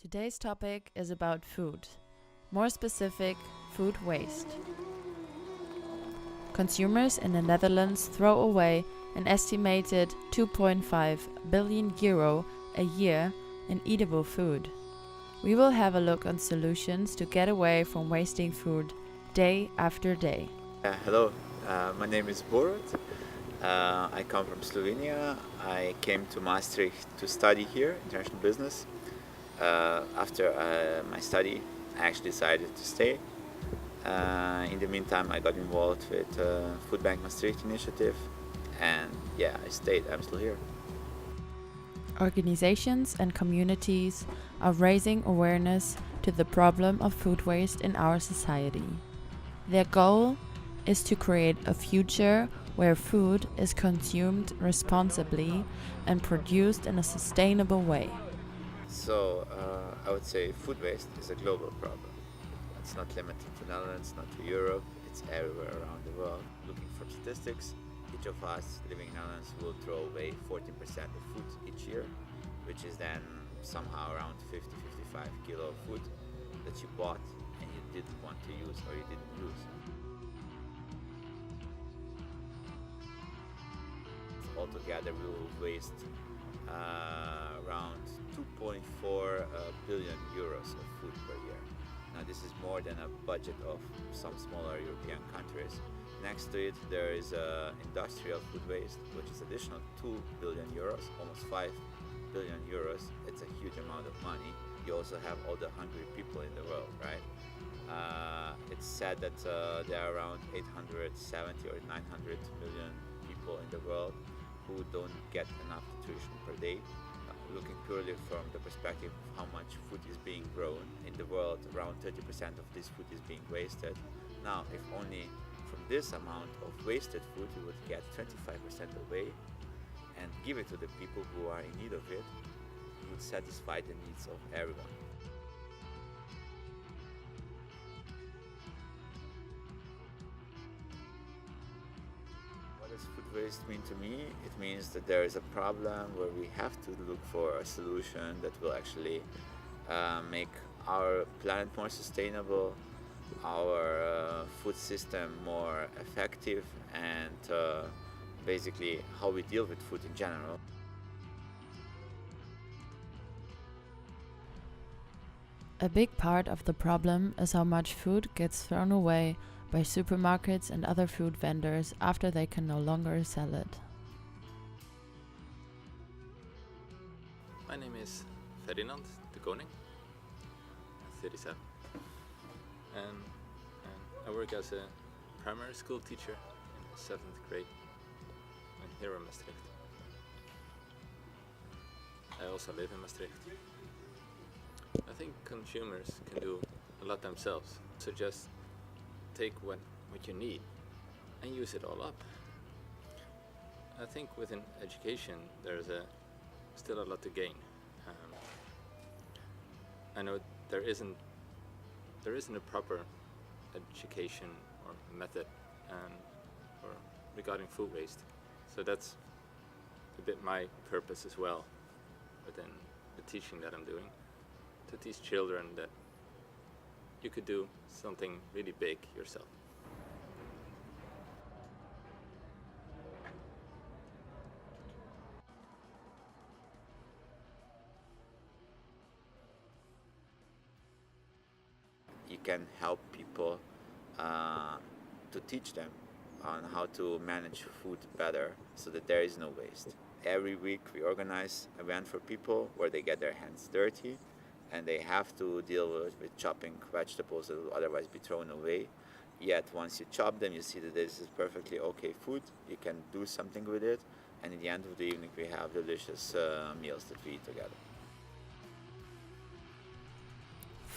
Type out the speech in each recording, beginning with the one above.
Today's topic is about food. More specific, food waste. Consumers in the Netherlands throw away an estimated 2.5 billion euro a year in eatable food. We will have a look on solutions to get away from wasting food day after day. Hello, my name is Borut. I come from Slovenia. I came to Maastricht to study here, international business. After my study, I actually decided to stay. In the meantime, I got involved with Foodbank Maastricht initiative, and yeah, I stayed. I'm still here. Organizations and communities are raising awareness to the problem of food waste in our society. Their goal is to create a future where food is consumed responsibly and produced in a sustainable way. So I would say food waste is a global problem. It's not limited to Netherlands, not to Europe. It's everywhere around the world. Looking for statistics, each of us living in Netherlands will throw away 14% of food each year, which is then somehow around 50-55 kilo of food that you bought and you didn't want to use or you didn't use. Altogether, we will waste around 2.4 billion euros of food per year. Now, this is more than a budget of some smaller European countries. Next to it, there is industrial food waste, which is additional 2 billion euros, almost 5 billion euros. It's a huge amount of money. You also have all the hungry people in the world, right? It's said that there are around 870 or 900 million people in the world who don't get enough nutrition per day. Looking purely from the perspective of how much food is being grown in the world, around 30% of this food is being wasted. Now, if only from this amount of wasted food we would get 25% away and give it to the people who are in need of it, we would satisfy the needs of everyone. What does food waste mean to me? It means that there is a problem where we have to look for a solution that will actually make our planet more sustainable, our food system more effective, and basically how we deal with food in general. A big part of the problem is how much food gets thrown away by supermarkets and other food vendors after they can no longer sell it. My name is Ferdinand de Koning, I'm 37, and I work as a primary school teacher in the 7th grade here in Maastricht. I also live in Maastricht. I think consumers can do a lot themselves, so just take what you need and use it all up. I think within education there's still a lot to gain. I know there isn't a proper education or method or regarding food waste. So that's a bit my purpose as well within the teaching that I'm doing, to teach children that you could do something really big yourself. You can help people to teach them on how to manage food better so that there is no waste. Every week we organize an event for people where they get their hands dirty and they have to deal with chopping vegetables that will otherwise be thrown away. Yet once you chop them, you see that this is perfectly okay food. You can do something with it, and in the end of the evening we have delicious meals that we eat together.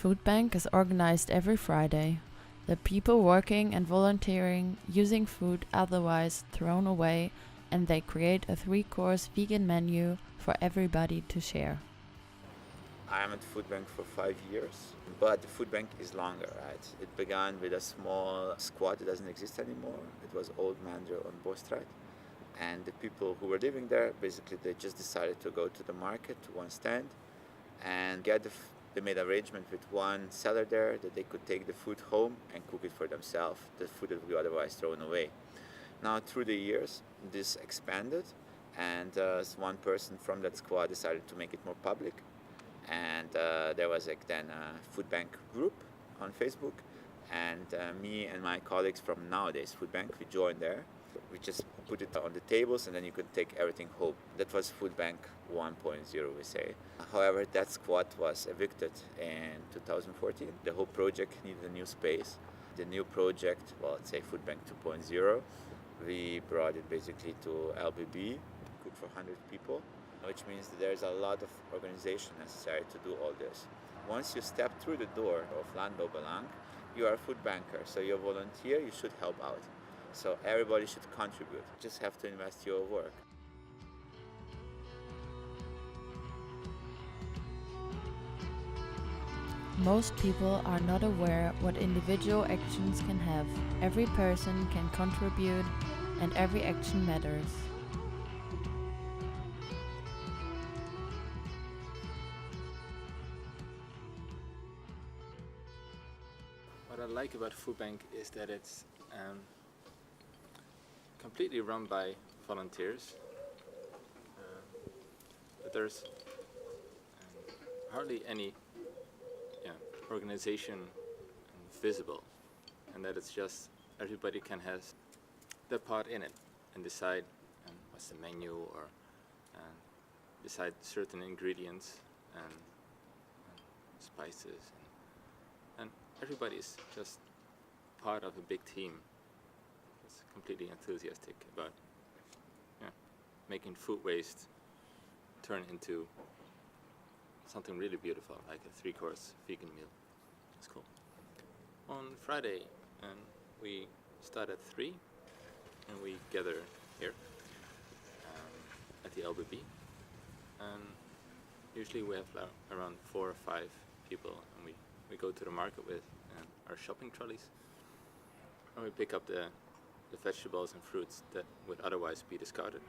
Foodbank is organized every Friday. The people working and volunteering using food otherwise thrown away, and they create a 3-course vegan menu for everybody to share. I am at Foodbank for 5 years, but the Foodbank is longer, right? It began with a small squad that doesn't exist anymore. It was Old Mandrill on Bostraat. And the people who were living there, basically they just decided to go to the market, to one stand, and get the They made arrangement with one seller there that they could take the food home and cook it for themselves, the food that would be otherwise thrown away. Now, through the years, this expanded, and one person from that squad decided to make it more public. And there was like then a Foodbank group on Facebook, and me and my colleagues from nowadays Foodbank, we joined there. We just put it on the tables, and then you could take everything home. That was Foodbank 1.0, we say. However, that squad was evicted in 2014. The whole project needed a new space. The new project, well, let's say Foodbank 2.0, we brought it basically to LBB, cook for 100 people, which means that there's a lot of organization necessary to do all this. Once you step through the door of Landbouwbelang, you are a food banker, so you're a volunteer, you should help out. So everybody should contribute. You just have to invest your work. Most people are not aware what individual actions can have. Every person can contribute, and every action matters. What I like about Foodbank is that it's completely run by volunteers. But there's hardly any organization visible, and that it's just everybody can have their part in it and decide what's the menu, or decide certain ingredients and spices, and everybody is just part of a big team that's completely enthusiastic about making food waste turn into something really beautiful, like a 3-course vegan meal. It's cool. On Friday, we start at 3, and we gather here at the LBB. And usually we have around 4 or 5 people, and we go to the market with our shopping trolleys, and we pick up the vegetables and fruits that would otherwise be discarded.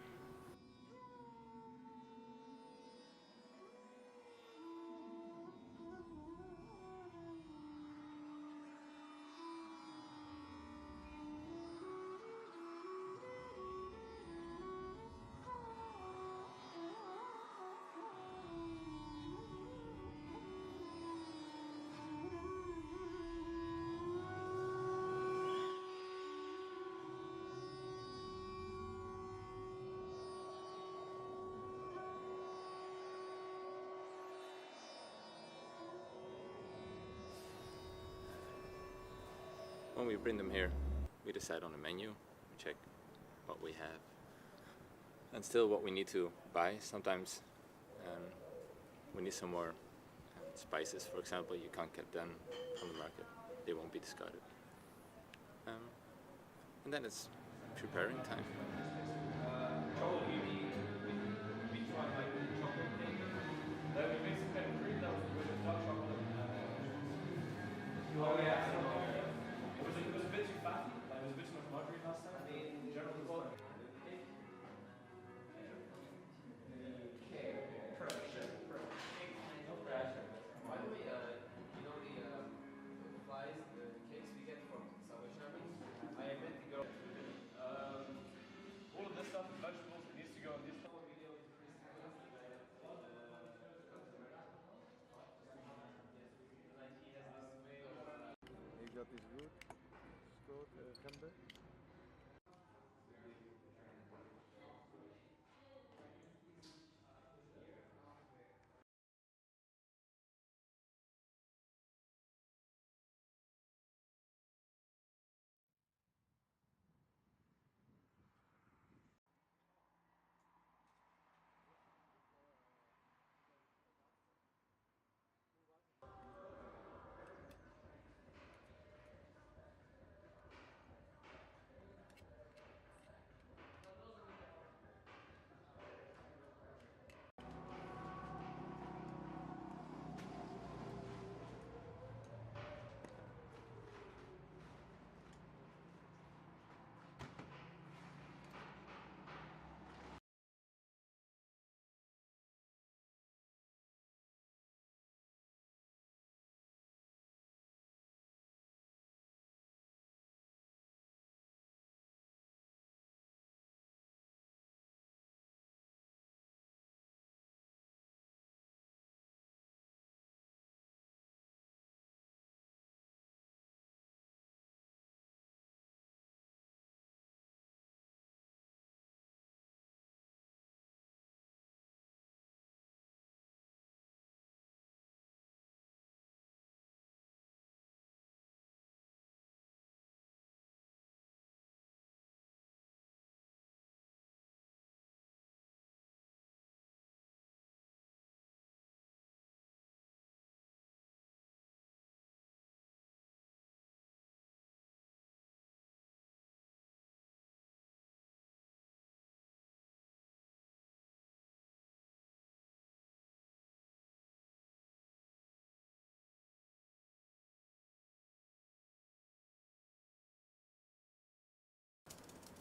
When we bring them here, we decide on the menu, we check what we have, and still what we need to buy. Sometimes we need some more spices, for example. You can't get them from the market, they won't be discarded. And then it's preparing time. Oh yeah. It was a bit too fatty. Like, it was a bit too much margarine last time. In general, it was fine. Okay. Perfect. Perfect. No pressure. By the way, you know the flies, the cakes we get from Subway Sherman? I meant to go. All of this stuff is vegetables. It needs to go on this stuff. Dat is goed. Stoot, gember.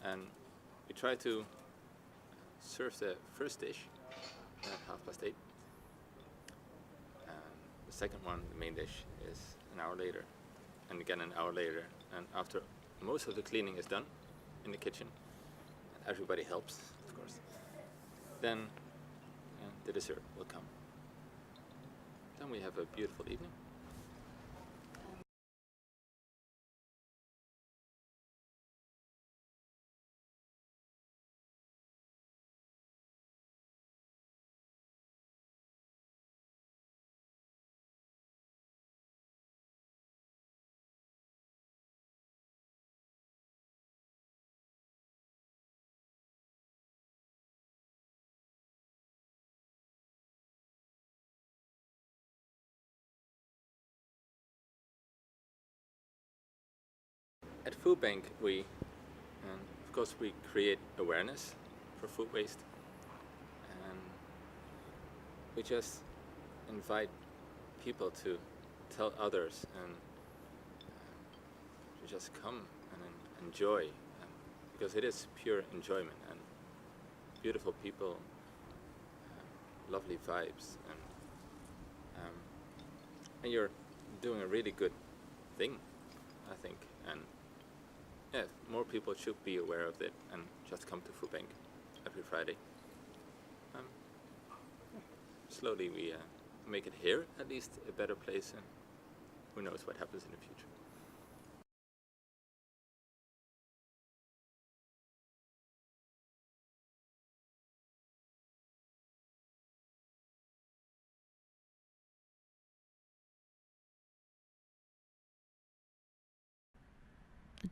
and we try to serve the first dish at 8:30. And the second one, the main dish, is an hour later, and again an hour later. And after most of the cleaning is done in the kitchen, and everybody helps, of course, then the dessert will come. Then we have a beautiful evening. At Foodbank, of course, we create awareness for food waste, and we just invite people to tell others and to just come and enjoy, because it is pure enjoyment and beautiful people, lovely vibes, and you're doing a really good thing, I think. And yeah, more people should be aware of it and just come to Foodbank every Friday. Slowly we make it here at least a better place, and who knows what happens in the future.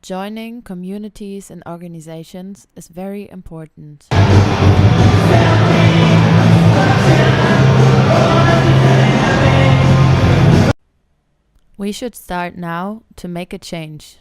Joining communities and organizations is very important. We should start now to make a change.